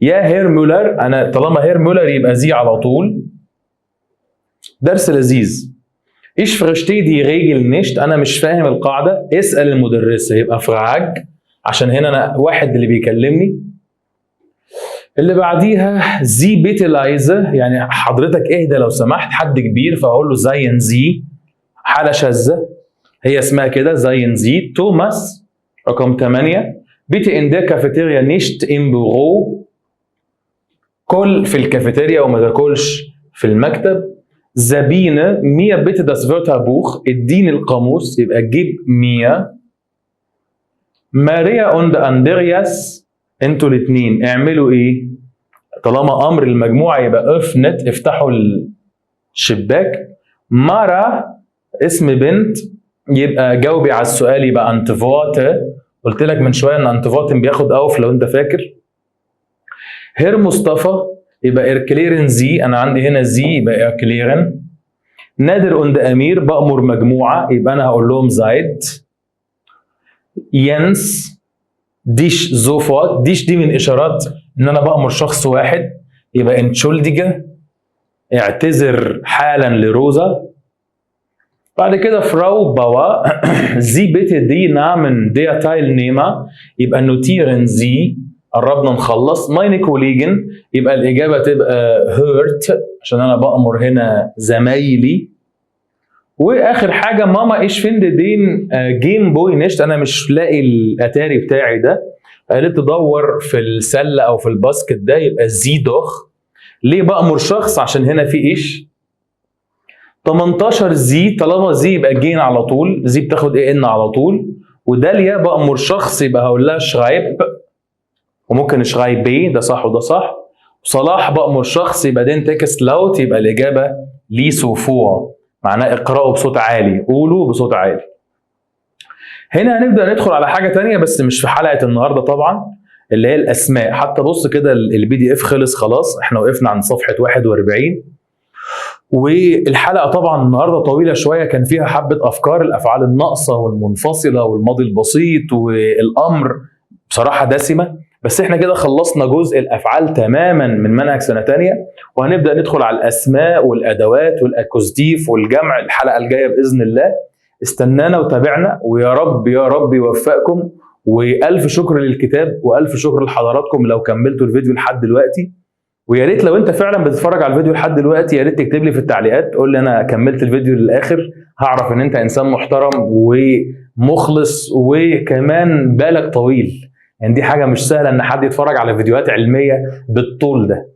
يا هير مولر، أنا طالما هير مولر يبقى زي على طول. درس لذيذ. إيش فرشتي دي ريجل نشت، أنا مش فاهم القاعدة، اسأل المدرسة، يبقى فراج عشان هنا أنا واحد اللي بيكلمني. اللي بعديها زي بيتلايزه، يعني حضرتك اهدى لو سمحت، حد كبير فاقول له زين زي، حاله شاذه هي اسمها كده زين زي. توماس رقم 8 بيتي ان دير كافيتيريا نيشت ام بورو. كل في الكافيتيريا وما تاكلش في المكتب. زبينة مية بيت داس بوخ، اديني القاموس، يبقى جيب مية. ماريا und اندرياس انتوا الاثنين اعملوا ايه؟ طالما امر المجموعه يبقى افنت، افتحوا الشباك. مارا اسم بنت، يبقى جاوبي على السؤال، يبقى انتفوت. قلت لك من شويه ان انتفوتن بياخد اوف لو انت فاكر. هير مصطفى يبقى اركليرن زي، انا عندي هنا زي يبقى اركليرن. نادر und امير بامر مجموعه يبقى انا هقول لهم زايد. ينس ديش زوفات، ديش دي من اشارات ان انا بامر شخص واحد يبقى انتشولديجه، اعتذر حالا لروزا. بعد كده فراو باوا زي بيت دي نامن دي تايل نيما يبقى نوتيرن زي، قربنا نخلص. ماين كوليجن يبقى الاجابه تبقى هيرت عشان انا بامر هنا زمايلي. واخر حاجه ماما ايش فيند دين جيم بوي نشت، انا مش لاقي الاتاري بتاعي ده، قالت تدور في السله او في الباسكت ده يبقى زي دوخ. ليه بامر شخص؟ عشان هنا في ايش 18 زي، طالما زي يبقى جين على طول، زي بتاخد ايه ان على طول. وداليا بامر شخص يبقى هقول لها شرايب، وممكن شرايبي ده صح وده صح. صلاح بامر شخص يبقى دين تكست لاوت، يبقى الاجابه لي سوفوا، معناه اقرأوا بصوت عالي، قولوا بصوت عالي. هنا هنبدأ ندخل على حاجة تانية بس مش في حلقة النهاردة طبعا، اللي هي الأسماء. حتى بص كده البي دي اف خلص خلاص، احنا وقفنا عند صفحة 41. والحلقة طبعا النهاردة طويلة شوية، كان فيها حبة أفكار، الأفعال الناقصة والمنفصلة والماضي البسيط والأمر، بصراحة دسمة. بس احنا كده خلصنا جزء الأفعال تماما من منهج سنة تانية، وهنبدأ ندخل على الأسماء والأدوات والأكوزتيف والجمع الحلقة الجاية بإذن الله. استنانا وتابعنا، ويا رب يا رب يوفقكم. وألف شكر للكتاب وألف شكر لحضراتكم لو كملتوا الفيديو لحد دلوقتي. ويا ريت لو انت فعلا بتتفرج على الفيديو لحد دلوقتي، يا ريت تكتب لي في التعليقات تقول لي انا كملت الفيديو للاخر، هعرف ان انت انسان محترم ومخلص وكمان بالك طويل. يعني دي حاجه مش سهله ان حد يتفرج على فيديوهات علميه بالطول ده.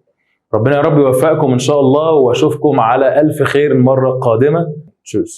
ربنا يا رب يوفقكم ان شاء الله، واشوفكم على الف خير المره القادمه. تشوز.